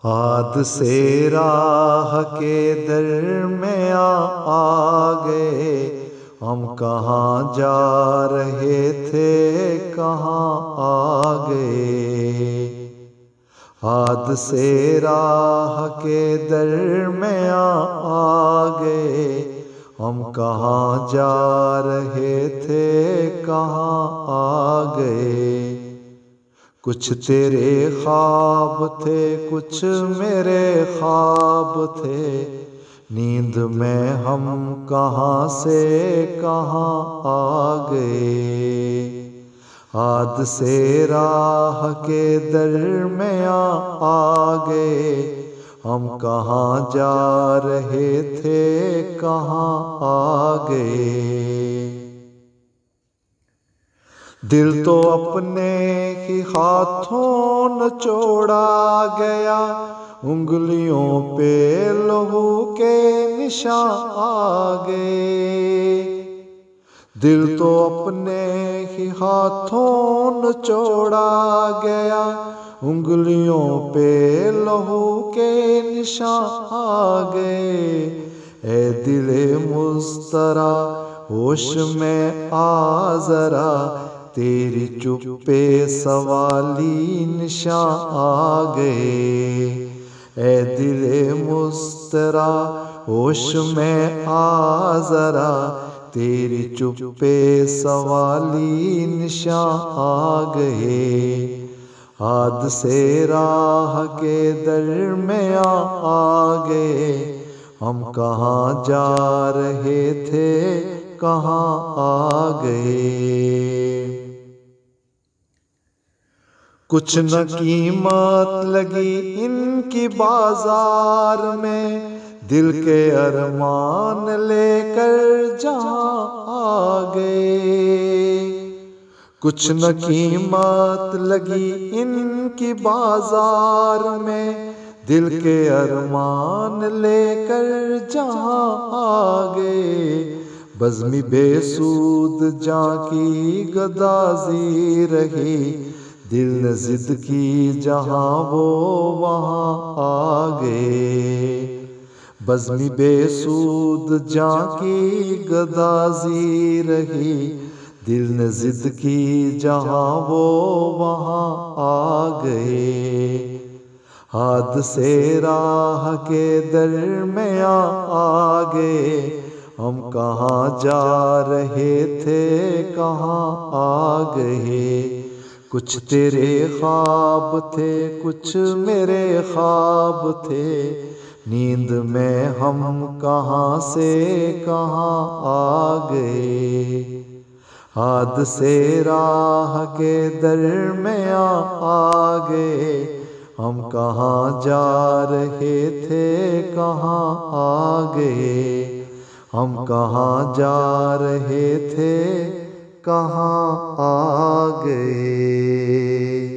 ہاتھ سے راہ کے در میں آ گئے، ہم کہاں جا رہے تھے کہاں آ گئے۔ ہاتھ سے راہ کے در میں آ گئے، ہم کہاں جا رہے تھے کہاں آ گئے۔ کچھ تیرے خواب تھے کچھ میرے خواب تھے، نیند میں ہم کہاں سے کہاں آ گئے۔ ہاتھ سے راہ کے در میں آ گئے، ہم کہاں جا رہے تھے کہاں آ گئے۔ دل تو اپنے ہی ہاتھوں نچوڑا گیا، انگلیوں پہ لہو کے نشان آ گئے۔ دل تو اپنے ہی ہاتھوں نچوڑا گیا، انگلیوں پہ لہو کے نشان آ گئے۔ اے دل مضطرا ہوش میں آ ذرا، تیری چپے سوالی نشان آ گئے۔ اے دل مضطرا ہوش میں آ ذرا، تیری چپے سوالی نشان آ گئے۔ ہاتھ سے راہ کے در میں آ گئے، ہم کہاں جا رہے تھے کہاں آ گئے۔ کچھ نہ قیمت لگی ان کی بازار میں، دل کے ارمان لے کر جہاں آ گئے۔ کچھ نہ قیمت لگی ان کی بازار میں، دل کے ارمان لے کر جہاں آ گئے۔ بزمی بے سود جاں کی گدازی رہی، دل نے ضد کی جہاں وہ وہاں آ گئے۔ بزمی بے سود جاں کی گدازی رہی، دل نے ضد کی جہاں وہ وہاں آ گئے۔ ہاتھ سے راہ کے در میں آ گئے، ہم کہاں جا رہے تھے کہاں آ گئے۔ کچھ تیرے خواب تھے کچھ میرے خواب تھے، نیند میں ہم کہاں سے کہاں آ گئے۔ ہاتھ سے راہ کے در میں آ گئے، ہم کہاں جا رہے تھے کہاں آ گئے۔ ہم کہاں جا رہے تھے کہاں آ گئے۔